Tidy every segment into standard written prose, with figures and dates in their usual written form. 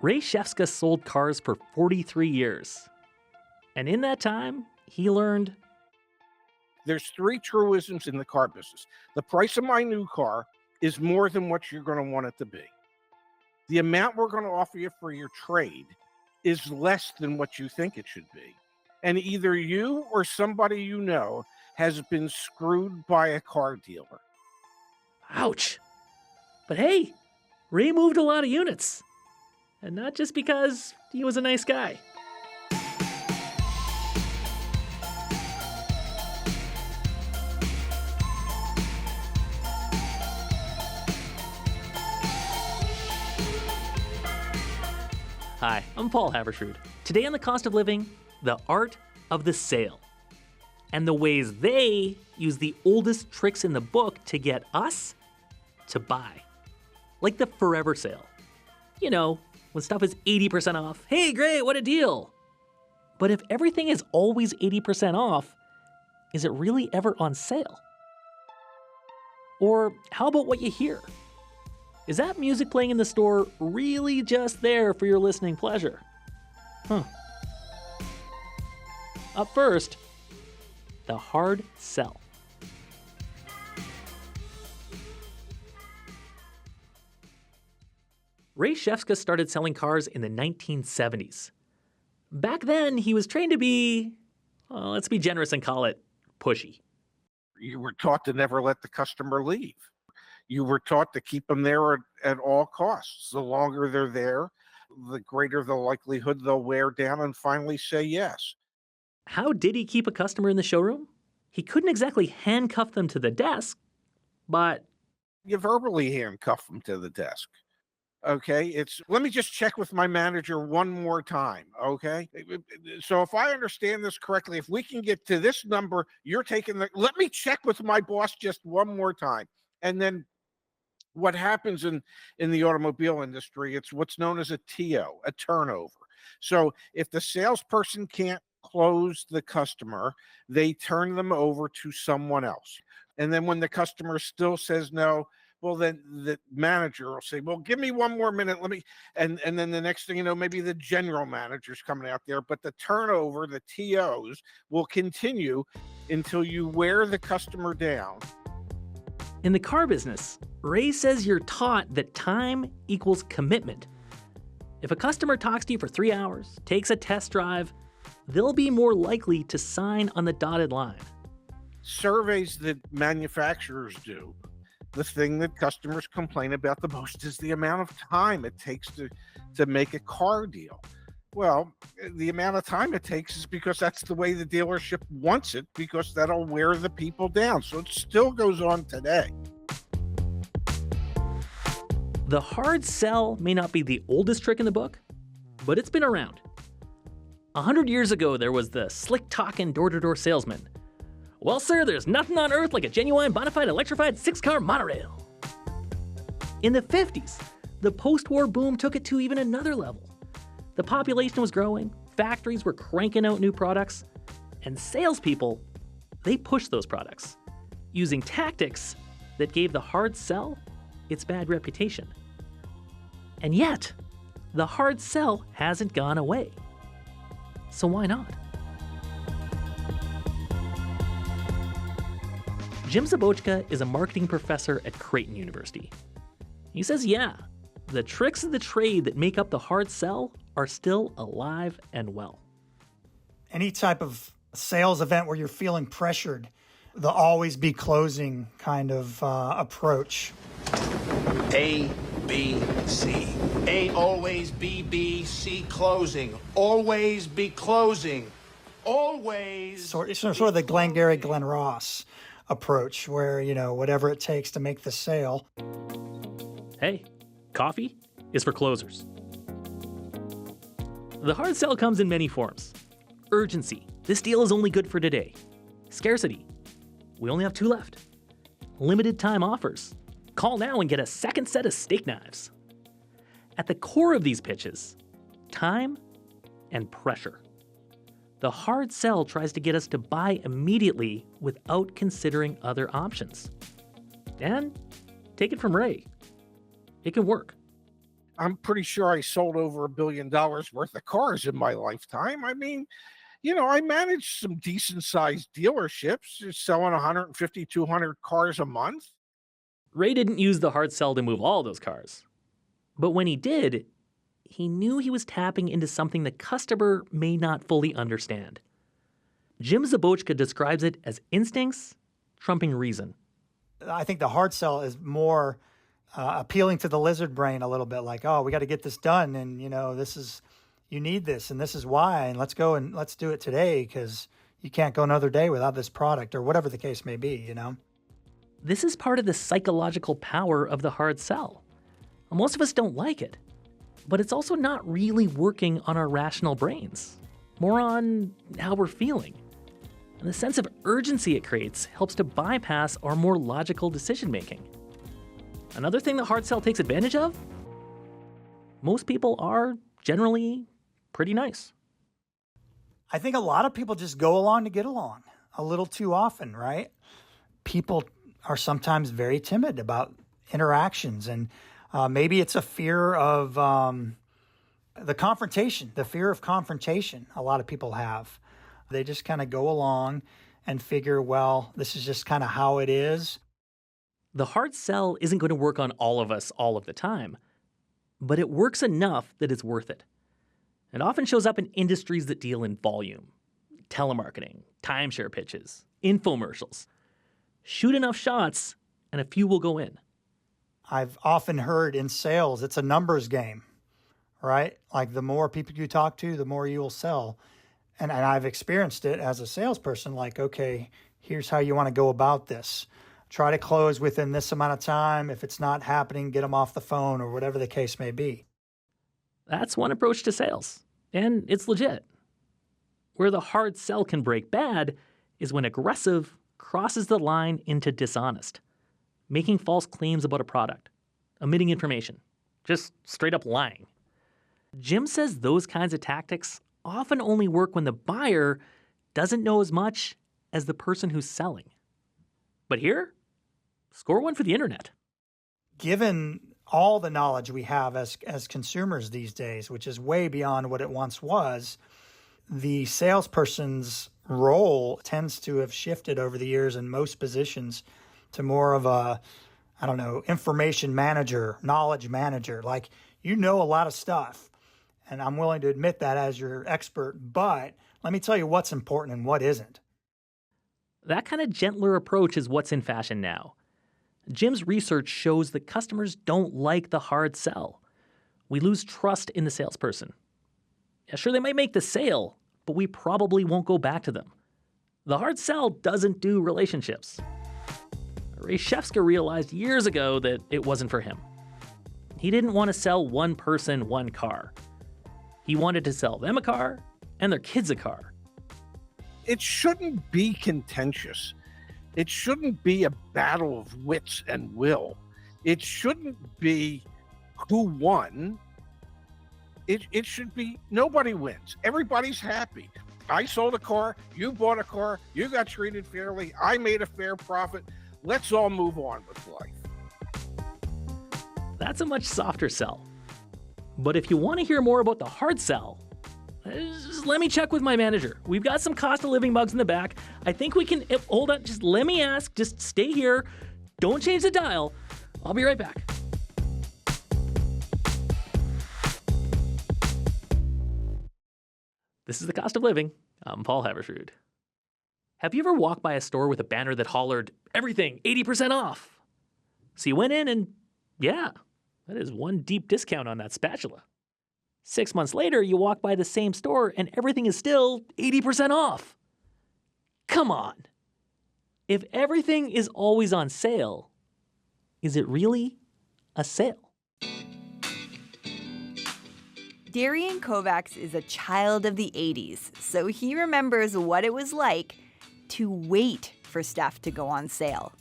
Ray Shefska sold cars for 43 years. And in that time, he learned there's three truisms in the car business. The price of my new car is more than what you're going to want it to be. The amount we're going to offer you for your trade is less than what you think it should be. And either you or somebody you know has been screwed by a car dealer. ouch. But hey, Ray moved a lot of units. And not just because he was a nice guy. Hi, I'm Paul Haberstrood. Today on The Cost of Living, the art of the sale. And the ways they use the oldest tricks in the book to get us to buy. Like the forever sale. You know, when stuff is 80% off. Hey, great, what a deal! But if everything is always 80% off, is it really ever on sale? Or how about what you hear? Is that music playing in the store really just there for your listening pleasure? Up first, the hard sell. Ray Shefska started selling cars in the 1970s. Back then, he was trained to be, well, let's be generous and call it pushy. You were taught to never let the customer leave. You were taught to keep them there at all costs. The longer they're there, the greater the likelihood they'll wear down and finally say yes. How did he keep a customer in the showroom? He couldn't exactly handcuff them to the desk, but you verbally handcuff them to the desk. Okay, let me just check with my manager one more time, okay? So if I understand this correctly, if we can get to this number, you're taking let me check with my boss just one more time. And then what happens in the automobile industry, it's what's known as a TO, a turnover. So if the salesperson can't close the customer, they turn them over to someone else. And then when the customer still says no, well, then the manager will say, well, give me one more minute. And then the next thing you know, maybe the general manager's coming out there, but the turnover, the TOs will continue until you wear the customer down. In the car business, Ray says you're taught that time equals commitment. If a customer talks to you for 3 hours, takes a test drive, they'll be more likely to sign on the dotted line. Surveys that manufacturers do, the thing that customers complain about the most is the amount of time it takes to make a car deal. Well, the amount of time it takes is because that's the way the dealership wants it, because that'll wear the people down. So it still goes on today. The hard sell may not be the oldest trick in the book, but it's been around. 100 years ago, there was the slick-talking door-to-door salesman. Well, sir, there's nothing on earth like a genuine, bona fide, electrified 6-car monorail. In the 50s, the post-war boom took it to even another level. The population was growing, factories were cranking out new products, and salespeople, they pushed those products, using tactics that gave the hard sell its bad reputation. And yet, the hard sell hasn't gone away. So why not? Jim Zabochka is a marketing professor at Creighton University. He says, yeah, the tricks of the trade that make up the hard sell are still alive and well. Any type of sales event where you're feeling pressured, the always be closing kind of approach. A, B, C. A, always be B, C, closing. Always be closing. Always. Sort of the Glengarry Glen Ross approach where, whatever it takes to make the sale. Hey, coffee is for closers. The hard sell comes in many forms. Urgency. This deal is only good for today. Scarcity. We only have 2 left. Limited time offers. Call now and get a second set of steak knives. At the core of these pitches, time and pressure. The hard sell tries to get us to buy immediately without considering other options. And take it from Ray. It can work. I'm pretty sure I sold over $1 billion worth of cars in my lifetime. I mean, I managed some decent sized dealerships selling 150, 200 cars a month. Ray didn't use the hard sell to move all those cars. But when he did, he knew he was tapping into something the customer may not fully understand. Jim Zabochka describes it as instincts trumping reason. I think the hard sell is more appealing to the lizard brain a little bit, like, oh, we got to get this done, and you need this, and this is why, and let's go and let's do it today because you can't go another day without this product, or whatever the case may be, This is part of the psychological power of the hard sell. Most of us don't like it, but it's also not really working on our rational brains, more on how we're feeling. And the sense of urgency it creates helps to bypass our more logical decision-making. Another thing the hard sell takes advantage of? Most people are generally pretty nice. I think a lot of people just go along to get along a little too often, right? People are sometimes very timid about interactions, and maybe it's a fear of the confrontation, the fear of confrontation a lot of people have. They just kind of go along and figure, well, this is just kind of how it is. The hard sell isn't going to work on all of us all of the time, but it works enough that it's worth it. It often shows up in industries that deal in volume, telemarketing, timeshare pitches, infomercials. Shoot enough shots, and a few will go in. I've often heard in sales, it's a numbers game, right? Like the more people you talk to, the more you will sell. And I've experienced it as a salesperson, like, okay, here's how you want to go about this. Try to close within this amount of time. If it's not happening, get them off the phone or whatever the case may be. That's one approach to sales, and it's legit. Where the hard sell can break bad is when aggressive crosses the line into dishonest, making false claims about a product, omitting information, just straight up lying. Jim says those kinds of tactics often only work when the buyer doesn't know as much as the person who's selling. But here, score one for the internet. Given all the knowledge we have as consumers these days, which is way beyond what it once was, the salesperson's role tends to have shifted over the years in most positions to more of a, information manager, knowledge manager. Like, a lot of stuff. And I'm willing to admit that as your expert, but let me tell you what's important and what isn't. That kind of gentler approach is what's in fashion now. Jim's research shows that customers don't like the hard sell. We lose trust in the salesperson. Yeah, sure, they might make the sale, but we probably won't go back to them. The hard sell doesn't do relationships. Ray Shefska realized years ago that it wasn't for him. He didn't want to sell one person one car. He wanted to sell them a car and their kids a car. It shouldn't be contentious. It shouldn't be a battle of wits and will. It shouldn't be who won. It should be nobody wins. Everybody's happy. I sold a car, you bought a car, you got treated fairly, I made a fair profit. Let's all move on with life. That's a much softer sell. But if you want to hear more about the hard sell, just let me check with my manager. We've got some cost of living bugs in the back. I think we can, hold on, just let me ask, just stay here. Don't change the dial. I'll be right back. This is The Cost of Living. I'm Paul Haversrud. Have you ever walked by a store with a banner that hollered, everything 80% off? So you went in and, yeah, that is one deep discount on that spatula. 6 months later, you walk by the same store and everything is still 80% off. Come on. If everything is always on sale, is it really a sale? Darian Kovacs is a child of the 80s, so he remembers what it was like to wait for stuff to go on sale.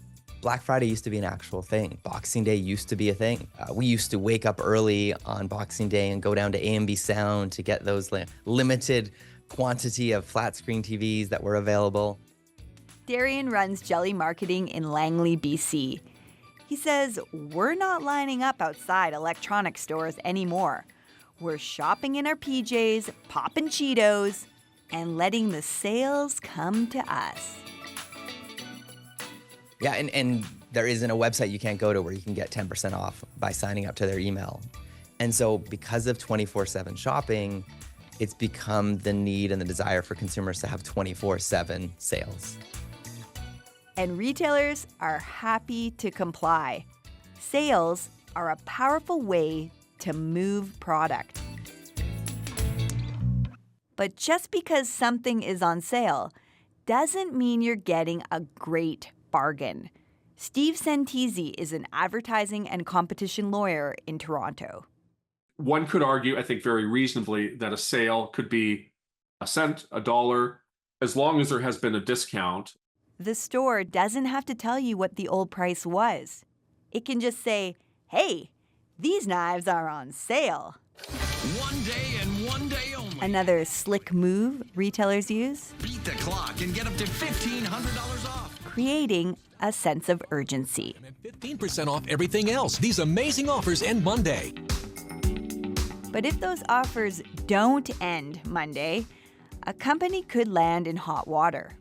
Black Friday used to be an actual thing. Boxing Day used to be a thing. We used to wake up early on Boxing Day and go down to A&B Sound to get those limited quantity of flat screen TVs that were available. Darian runs Jelly Marketing in Langley, BC. He says we're not lining up outside electronics stores anymore. We're shopping in our PJs, popping Cheetos, and letting the sales come to us. Yeah, and there isn't a website you can't go to where you can get 10% off by signing up to their email. And so because of 24/7 shopping, it's become the need and the desire for consumers to have 24/7 sales. And retailers are happy to comply. Sales are a powerful way to move product. But just because something is on sale doesn't mean you're getting a great bargain. Steve Santisi is an advertising and competition lawyer in Toronto. One could argue, I think very reasonably, that a sale could be a cent, a dollar, as long as there has been a discount. The store doesn't have to tell you what the old price was. It can just say, hey, these knives are on sale. One day and one day only. Another slick move retailers use? Beat the clock and get up to $1,500 off. Creating a sense of urgency. And 15% off everything else. These amazing offers end Monday. But if those offers don't end Monday, a company could land in hot water.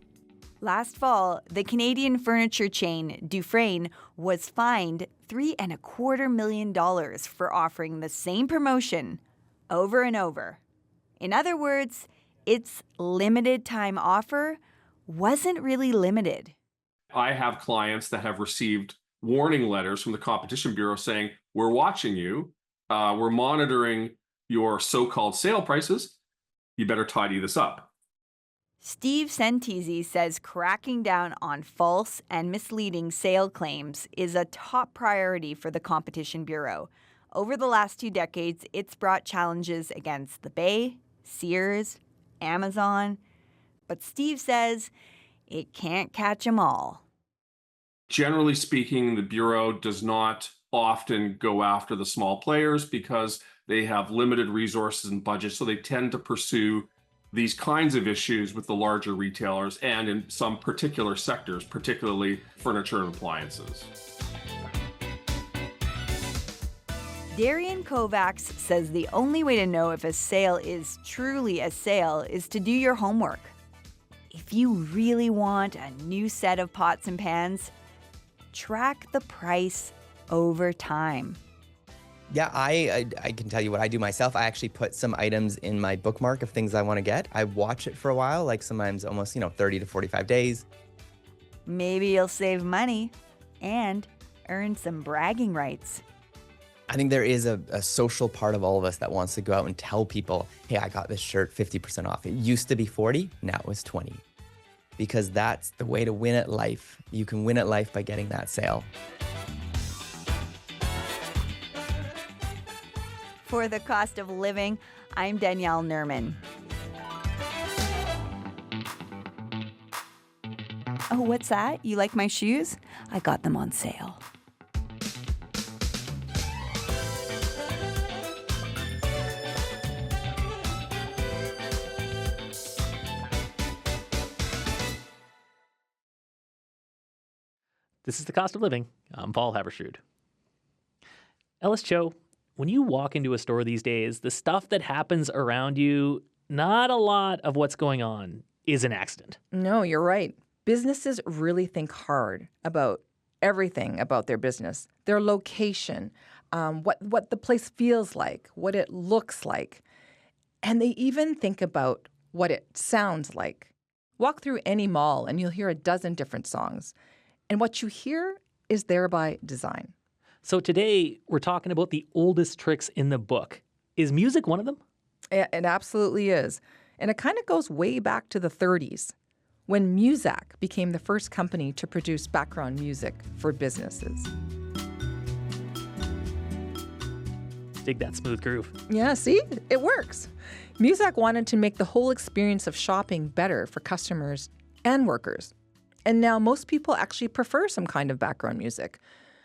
Last fall, the Canadian furniture chain Dufresne was fined $3.25 million for offering the same promotion over and over. In other words, its limited time offer wasn't really limited. I have clients that have received warning letters from the Competition Bureau saying, we're watching you, we're monitoring your so-called sale prices, you better tidy this up. Steve Santisi says cracking down on false and misleading sale claims is a top priority for the Competition Bureau. Over the last 2 decades, it's brought challenges against the Bay, Sears, Amazon. But Steve says it can't catch them all. Generally speaking, the Bureau does not often go after the small players because they have limited resources and budgets, so they tend to pursue these kinds of issues with the larger retailers and in some particular sectors, particularly furniture and appliances. Darian Kovacs says the only way to know if a sale is truly a sale is to do your homework. If you really want a new set of pots and pans, track the price over time. Yeah, I can tell you what I do myself. I actually put some items in my bookmark of things I want to get. I watch it for a while, like sometimes almost, 30 to 45 days. Maybe you'll save money and earn some bragging rights. I think there is a social part of all of us that wants to go out and tell people, hey, I got this shirt 50% off. It used to be 40, now it's 20. Because that's the way to win at life. You can win at life by getting that sale. For The Cost of Living, I'm Danielle Nerman. Oh, what's that? You like my shoes? I got them on sale. This is The Cost of Living. I'm Paul Haberstrood. Ellis Cho, when you walk into a store these days, the stuff that happens around you, not a lot of what's going on is an accident. No, you're right. Businesses really think hard about everything about their business, their location, what the place feels like, what it looks like. And they even think about what it sounds like. Walk through any mall and you'll hear a dozen different songs. And what you hear is there by design. So today, we're talking about the oldest tricks in the book. Is music one of them? It absolutely is. And it kind of goes way back to the 30s, when Muzak became the first company to produce background music for businesses. Dig that smooth groove. Yeah, see? It works. Muzak wanted to make the whole experience of shopping better for customers and workers. And now most people actually prefer some kind of background music.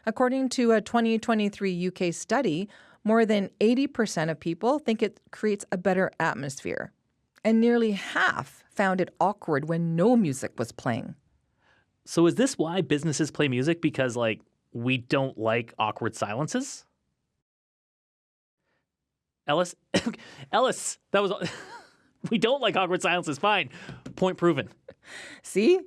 According to a 2023 UK study, more than 80% of people think it creates a better atmosphere. And nearly half found it awkward when no music was playing. So is this why businesses play music? Because, we don't like awkward silences? Ellis? Ellis, that was... We don't like awkward silences. Fine. Point proven. See?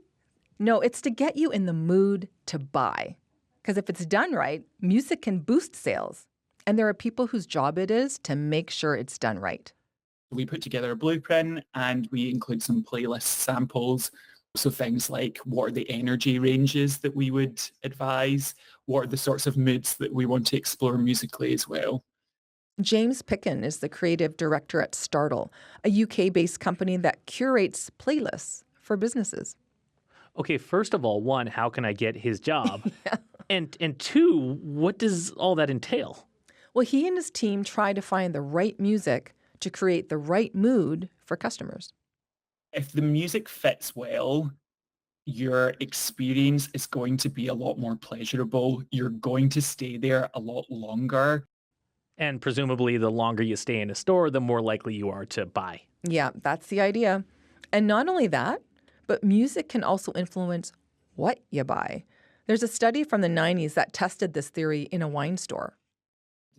No, it's to get you in the mood to buy. Because if it's done right, music can boost sales. And there are people whose job it is to make sure it's done right. We put together a blueprint and we include some playlist samples. So things like what are the energy ranges that we would advise? What are the sorts of moods that we want to explore musically as well? James Picken is the creative director at Startle, a UK-based company that curates playlists for businesses. Okay, first of all, one, how can I get his job? Yeah. And two, what does all that entail? Well, he and his team try to find the right music to create the right mood for customers. If the music fits well, your experience is going to be a lot more pleasurable. You're going to stay there a lot longer. And presumably, the longer you stay in a store, the more likely you are to buy. Yeah, that's the idea. And not only that, but music can also influence what you buy. There's a study from the 90s that tested this theory in a wine store.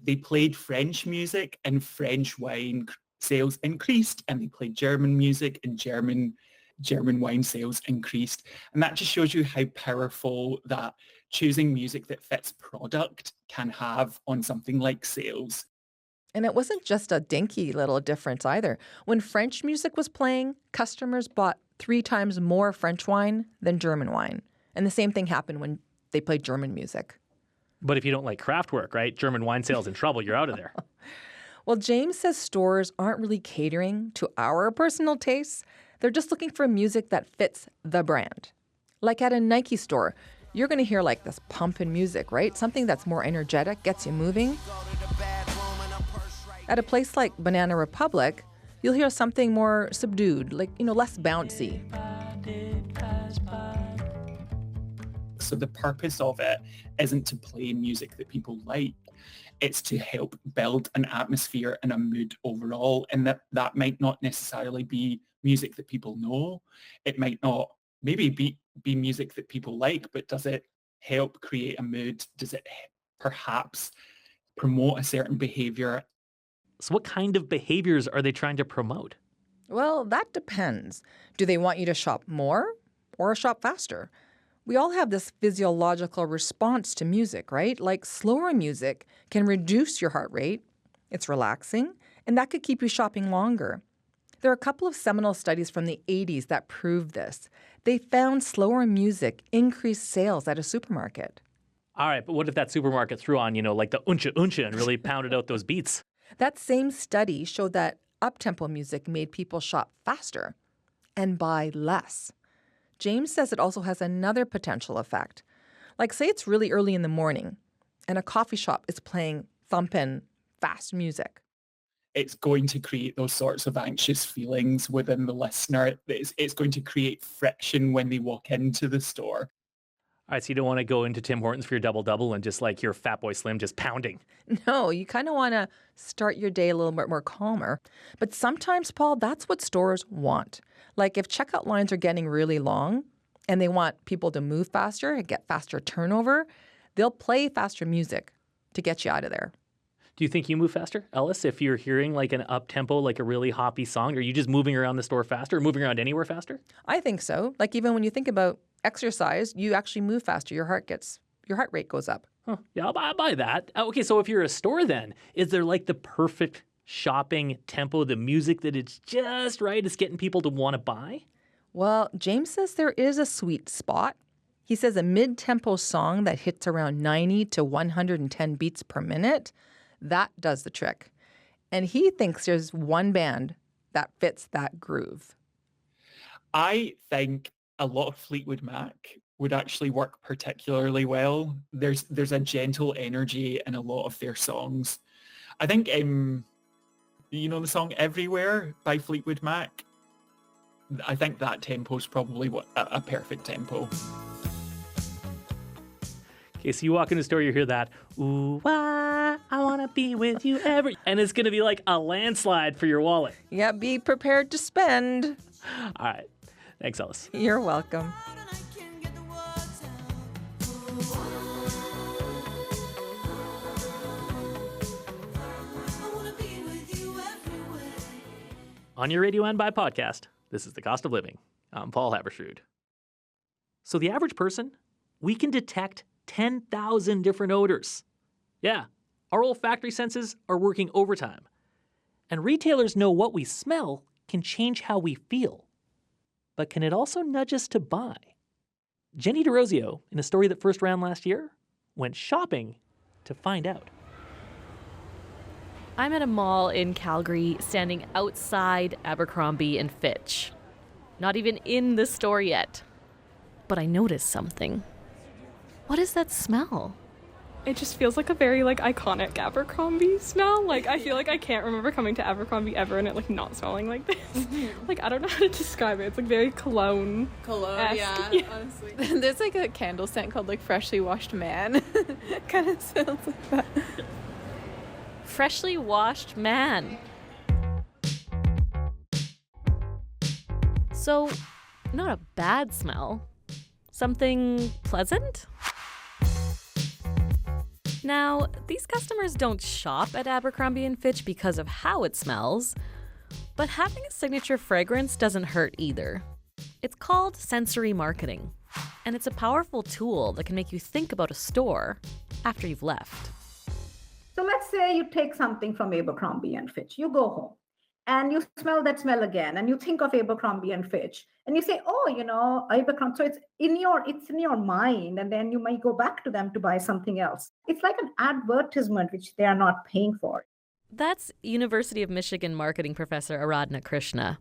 They played French music and French wine sales increased, and they played German music and German wine sales increased. And that just shows you how powerful that choosing music that fits product can have on something like sales. And it wasn't just a dinky little difference either. When French music was playing, customers bought 3 times more French wine than German wine. And the same thing happened when they played German music. But if you don't like Kraftwerk, right? German wine sales in trouble, you're out of there. Well, James says stores aren't really catering to our personal tastes. They're just looking for music that fits the brand. Like at a Nike store, you're going to hear like this pumping music, right? Something that's more energetic, gets you moving. At a place like Banana Republic, you'll hear something more subdued, like, less bouncy. So the purpose of it isn't to play music that people like. It's to help build an atmosphere and a mood overall. And that might not necessarily be music that people know. It might not maybe be music that people like, but does it help create a mood? Does it perhaps promote a certain behavior? So what kind of behaviors are they trying to promote? Well, that depends. Do they want you to shop more or shop faster? We all have this physiological response to music, right? Like slower music can reduce your heart rate. It's relaxing, and that could keep you shopping longer. There are a couple of seminal studies from the 80s that prove this. They found slower music increased sales at a supermarket. All right, but what if that supermarket threw on, like the uncha uncha and really pounded out those beats? That same study showed that up-tempo music made people shop faster and buy less. James says it also has another potential effect. Like, say it's really early in the morning and a coffee shop is playing thumping fast music. It's going to create those sorts of anxious feelings within the listener. It's going to create friction when they walk into the store. All right, so you don't want to go into Tim Hortons for your double-double and just like hear Fatboy Slim just pounding. No, you kind of want to start your day a little bit more calmer. But sometimes, Paul, that's what stores want. Like if checkout lines are getting really long and they want people to move faster and get faster turnover, they'll play faster music to get you out of there. Do you think you move faster, Ellis, if you're hearing like an up-tempo, like a really hoppy song? Are you just moving around the store faster or moving around anywhere faster? I think so. Like even when you think about exercise, you actually move faster. Your heart rate goes up. Huh. Yeah, I'll buy that. Okay, so if you're a store then, is there like the perfect shopping tempo, the music that it's just right, it's getting people to want to buy? Well, James says there is a sweet spot. He says a mid-tempo song that hits around 90 to 110 beats per minute, that does the trick. And he thinks there's one band that fits that groove. I think a lot of Fleetwood Mac would actually work particularly well. There's a gentle energy in a lot of their songs. I think, the song Everywhere by Fleetwood Mac? I think that tempo is probably a perfect tempo. Okay, so you walk in the store, you hear that, ooh, I want to be with you and it's going to be like a landslide for your wallet. Yeah, be prepared to spend. All right. Thanks, Ellis. You're welcome. On your radio and by podcast, this is The Cost of Living. I'm Paul Haberstrood. So the average person, we can detect 10,000 different odors. Yeah, our olfactory senses are working overtime. And retailers know what we smell can change how we feel. But can it also nudge us to buy? Jenny DeRosio, in a story that first ran last year, went shopping to find out. I'm at a mall in Calgary, standing outside Abercrombie & Fitch. Not even in the store yet. But I noticed something. What is that smell? It just feels like a very iconic Abercrombie smell. I feel like I can't remember coming to Abercrombie ever and it not smelling like this. Mm-hmm. I don't know how to describe it. It's very cologne. Yeah, honestly. There's a candle scent called Freshly Washed Man. Kind of smells like that. Freshly washed man. So, not a bad smell. Something pleasant? Now, these customers don't shop at Abercrombie & Fitch because of how it smells, but having a signature fragrance doesn't hurt either. It's called sensory marketing, and it's a powerful tool that can make you think about a store after you've left. So let's say you take something from Abercrombie & Fitch, you go home and you smell that smell again and you think of Abercrombie & Fitch and you say, oh, Abercrombie. So it's in your mind, and then you might go back to them to buy something else. It's like an advertisement which they are not paying for. That's University of Michigan marketing professor Aradhana Krishna.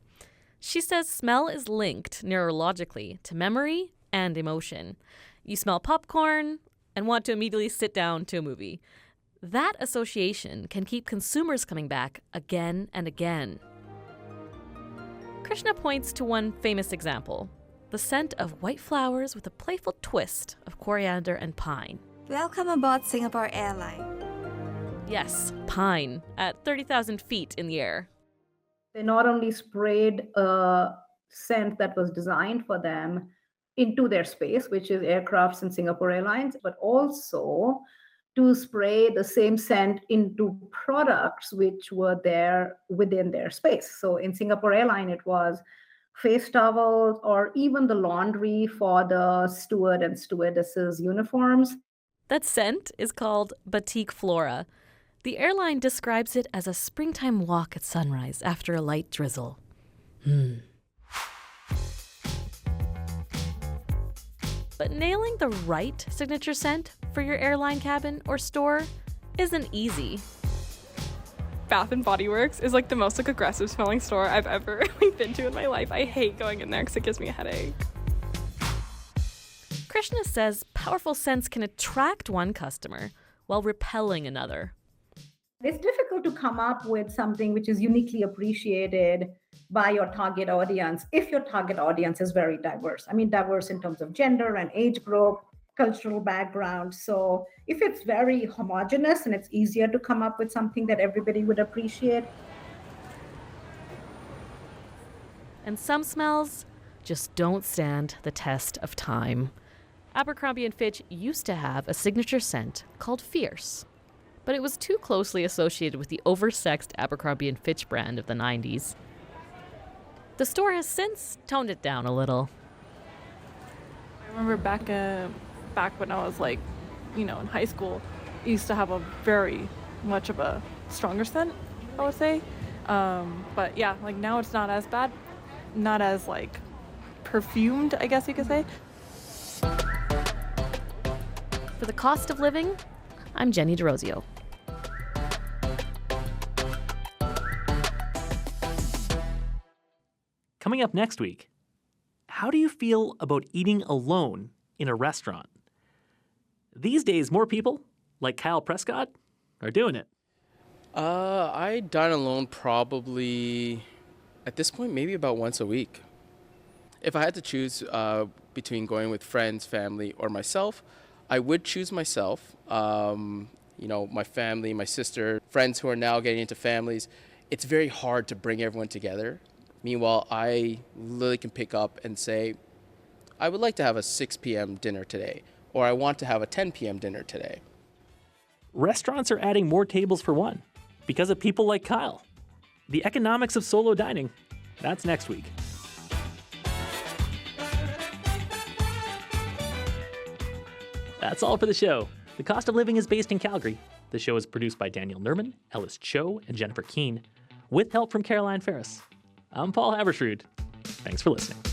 She says smell is linked neurologically to memory and emotion. You smell popcorn and want to immediately sit down to a movie. That association can keep consumers coming back again and again. Krishna points to one famous example, the scent of white flowers with a playful twist of coriander and pine. Welcome aboard Singapore Airlines. Yes, pine, at 30,000 feet in the air. They not only sprayed a scent that was designed for them into their space, which is aircrafts and Singapore Airlines, but also to spray the same scent into products which were there within their space. So in Singapore Airlines, it was face towels or even the laundry for the steward and stewardesses' uniforms. That scent is called Batik Flora. The airline describes it as a springtime walk at sunrise after a light drizzle. But nailing the right signature scent for your airline cabin or store isn't easy. Bath & Body Works is the most aggressive smelling store I've ever been to in my life. I hate going in there because it gives me a headache. Krishna says powerful scents can attract one customer while repelling another. It's difficult to come up with something which is uniquely appreciated by your target audience if your target audience is very diverse. Diverse in terms of gender and age group, cultural background. So if it's very homogenous and it's easier to come up with something that everybody would appreciate. And some smells just don't stand the test of time. Abercrombie & Fitch used to have a signature scent called Fierce, but it was too closely associated with the oversexed Abercrombie & Fitch brand of the 90s. The store has since toned it down a little. I remember back when I was in high school, it used to have a very much of a stronger scent, I would say. But yeah, now it's not as bad, not as perfumed, I guess you could say. For The Cost of Living, I'm Jenny DeRosio. Coming up next week, how do you feel about eating alone in a restaurant? These days, more people, like Kyle Prescott, are doing it. I dine alone probably, at this point, maybe about once a week. If I had to choose between going with friends, family, or myself, I would choose myself. My family, my sister, friends who are now getting into families, it's very hard to bring everyone together. Meanwhile, I literally can pick up and say, I would like to have a 6 p.m. dinner today, or I want to have a 10 p.m. dinner today. Restaurants are adding more tables for one because of people like Kyle. the economics of solo dining. That's next week. That's all for the show. The Cost of Living is based in Calgary. The show is produced by Daniel Nerman, Ellis Cho, and Jennifer Keene, with help from Caroline Ferris. I'm Paul Habersrud. Thanks for listening.